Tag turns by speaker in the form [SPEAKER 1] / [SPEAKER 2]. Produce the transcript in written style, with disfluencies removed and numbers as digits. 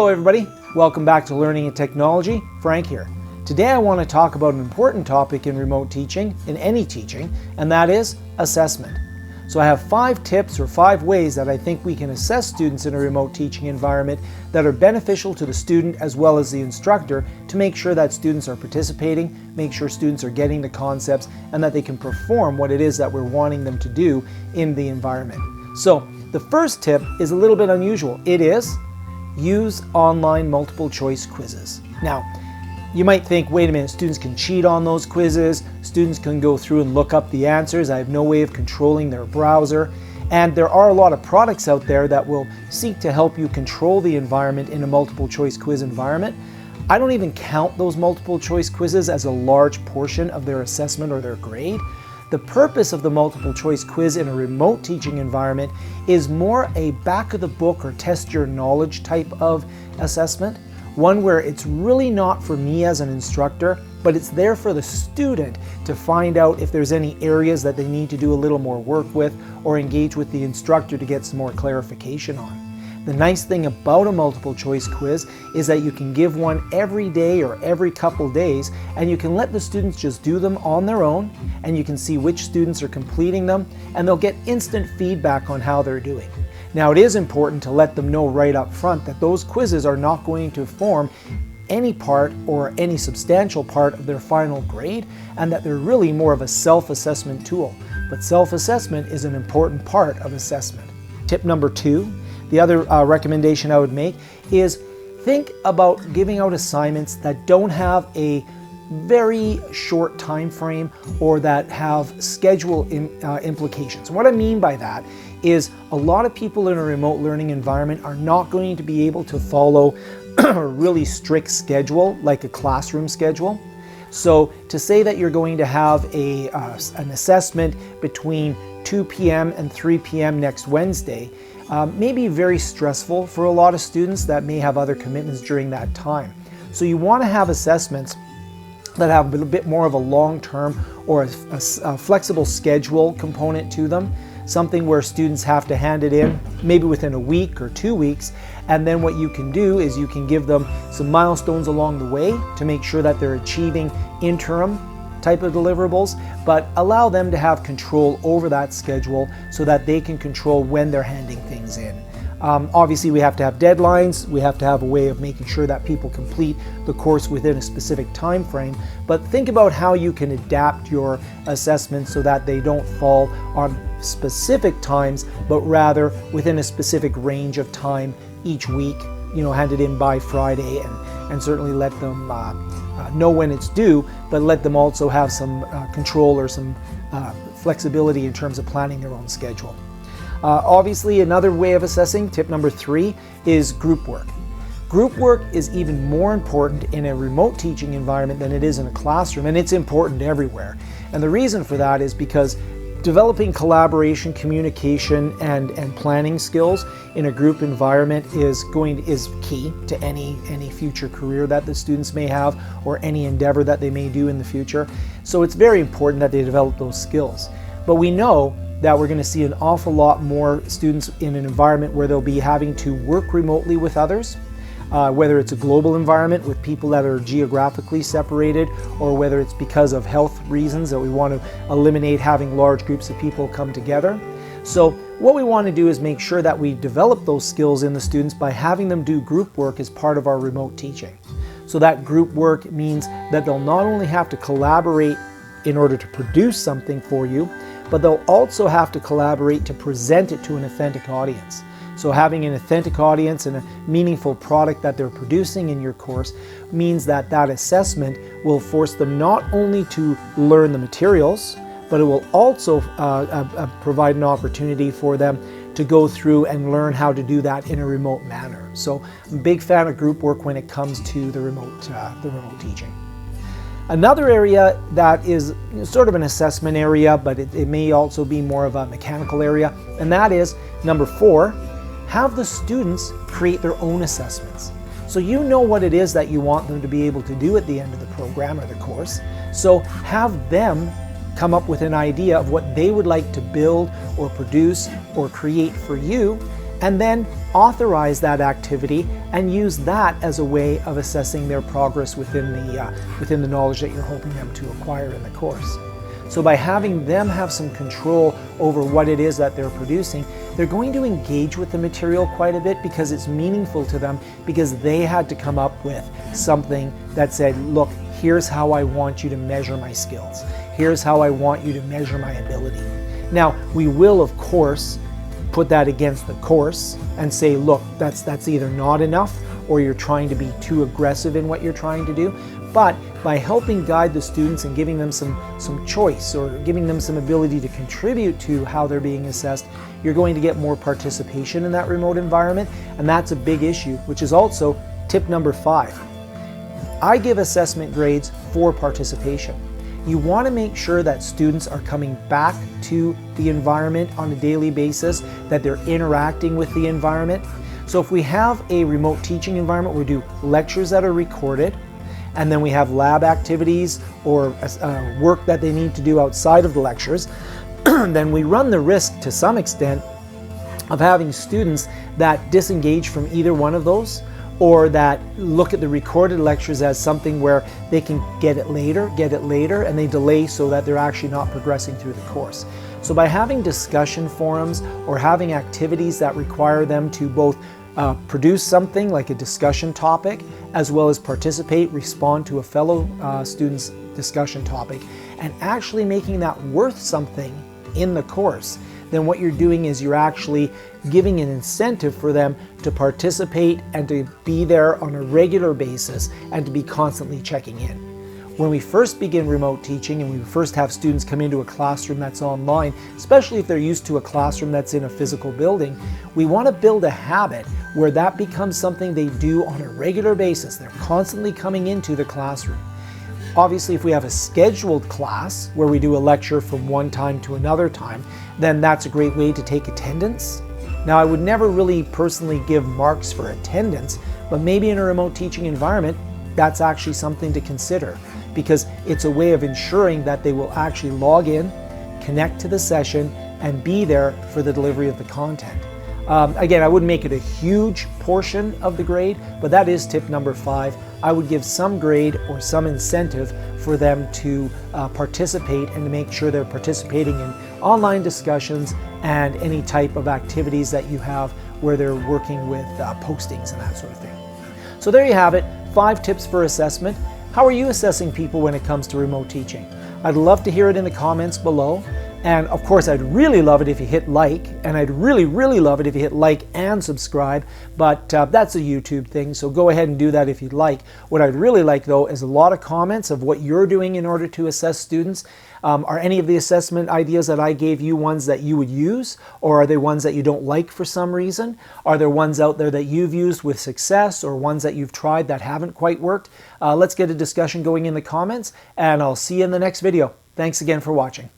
[SPEAKER 1] Hello everybody, welcome back to Learning and Technology. Frank here. Today I want to talk about an important topic in remote teaching, in any teaching, and that is assessment. So I have 5 tips or 5 ways that I think we can assess students in a remote teaching environment that are beneficial to the student as well as the instructor to make sure that students are participating, make sure students are getting the concepts, and that they can perform what it is that we're wanting them to do in the environment. So the first tip is a little bit unusual. It is use online multiple choice quizzes. Now, you might think, wait a minute, students can cheat on those quizzes, students can go through and look up the answers, I have no way of controlling their browser, and there are a lot of products out there that will seek to help you control the environment in a multiple choice quiz environment. I don't even count those multiple choice quizzes as a large portion of their assessment or their grade. The purpose of the multiple choice quiz in a remote teaching environment is more a back of the book or test your knowledge type of assessment. One where it's really not for me as an instructor, but it's there for the student to find out if there's any areas that they need to do a little more work with or engage with the instructor to get some more clarification on. The nice thing about a multiple choice quiz is that you can give one every day or every couple days, and you can let the students just do them on their own, and you can see which students are completing them, and they'll get instant feedback on how they're doing. Now, it is important to let them know right up front that those quizzes are not going to form any part or any substantial part of their final grade, and that they're really more of a self-assessment tool. But self-assessment is an important part of assessment. Tip number 2, the other recommendation I would make is think about giving out assignments that don't have a very short time frame or that have schedule implications. What I mean by that is a lot of people in a remote learning environment are not going to be able to follow a really strict schedule like a classroom schedule. So to say that you're going to have an assessment between 2 p.m. and 3 p.m. next Wednesday may be very stressful for a lot of students that may have other commitments during that time. So you want to have assessments that have a bit more of a long-term or a flexible schedule component to them, something where students have to hand it in maybe within a week or 2 weeks, and then what you can do is you can give them some milestones along the way to make sure that they're achieving interim type of deliverables, but allow them to have control over that schedule so that they can control when they're handing things in. Obviously, we have to have deadlines, we have to have a way of making sure that people complete the course within a specific time frame, but think about how you can adapt your assessments so that they don't fall on specific times, but rather within a specific range of time each week, handed in by Friday, and certainly let them know when it's due, but let them also have some control or some flexibility in terms of planning their own schedule. Obviously, another way of assessing, tip number 3, is group work. Group work is even more important in a remote teaching environment than it is in a classroom, and it's important everywhere. And the reason for that is because developing collaboration, communication, and planning skills in a group environment is key to any future career that the students may have or any endeavor that they may do in the future. So it's very important that they develop those skills. But we know that we're going to see an awful lot more students in an environment where they'll be having to work remotely with others, whether it's a global environment with people that are geographically separated, or whether it's because of health reasons that we want to eliminate having large groups of people come together. So what we want to do is make sure that we develop those skills in the students by having them do group work as part of our remote teaching. So that group work means that they'll not only have to collaborate in order to produce something for you, but they'll also have to collaborate to present it to an authentic audience. So having an authentic audience and a meaningful product that they're producing in your course means that that assessment will force them not only to learn the materials, but it will also provide an opportunity for them to go through and learn how to do that in a remote manner. So I'm a big fan of group work when it comes to the remote teaching. Another area that is sort of an assessment area, but it may also be more of a mechanical area, and that is number 4, have the students create their own assessments. So you know what it is that you want them to be able to do at the end of the program or the course, so have them come up with an idea of what they would like to build or produce or create for you, and then authorize that activity and use that as a way of assessing their progress within the knowledge that you're hoping them to acquire in the course. So by having them have some control over what it is that they're producing, they're going to engage with the material quite a bit because it's meaningful to them, because they had to come up with something that said, look, here's how I want you to measure my skills. Here's how I want you to measure my ability. Now, we will, of course, put that against the course and say, look, that's either not enough or you're trying to be too aggressive in what you're trying to do. But by helping guide the students and giving them some choice or giving them some ability to contribute to how they're being assessed, you're going to get more participation in that remote environment, and that's a big issue, which is also tip number 5. I give assessment grades for participation. You want to make sure that students are coming back to the environment on a daily basis, that they're interacting with the environment. So if we have a remote teaching environment, we do lectures that are recorded, and then we have lab activities or work that they need to do outside of the lectures, then we run the risk to some extent of having students that disengage from either one of those, or that look at the recorded lectures as something where they can get it later, and they delay so that they're actually not progressing through the course. So by having discussion forums or having activities that require them to both produce something like a discussion topic, as well as participate, respond to a fellow student's discussion topic, and actually making that worth something in the course, then what you're doing is you're actually giving an incentive for them to participate and to be there on a regular basis and to be constantly checking in. When we first begin remote teaching and we first have students come into a classroom that's online, especially if they're used to a classroom that's in a physical building, we want to build a habit where that becomes something they do on a regular basis. They're constantly coming into the classroom. Obviously, if we have a scheduled class where we do a lecture from one time to another time, then that's a great way to take attendance. Now, I would never really personally give marks for attendance, but maybe in a remote teaching environment, that's actually something to consider, because it's a way of ensuring that they will actually log in, connect to the session, and be there for the delivery of the content. Again, I wouldn't make it a huge portion of the grade, but that is tip number 5. I would give some grade or some incentive for them to participate and to make sure they're participating in online discussions and any type of activities that you have where they're working with postings and that sort of thing. So there you have it, 5 tips for assessment. How are you assessing people when it comes to remote teaching? I'd love to hear it in the comments below. And of course, I'd really love it if you hit like, and I'd really, really love it if you hit like and subscribe, but that's a YouTube thing, so go ahead and do that if you'd like. What I'd really like, though, is a lot of comments of what you're doing in order to assess students. Are any of the assessment ideas that I gave you ones that you would use, or are they ones that you don't like for some reason? Are there ones out there that you've used with success, or ones that you've tried that haven't quite worked? Let's get a discussion going in the comments, and I'll see you in the next video. Thanks again for watching.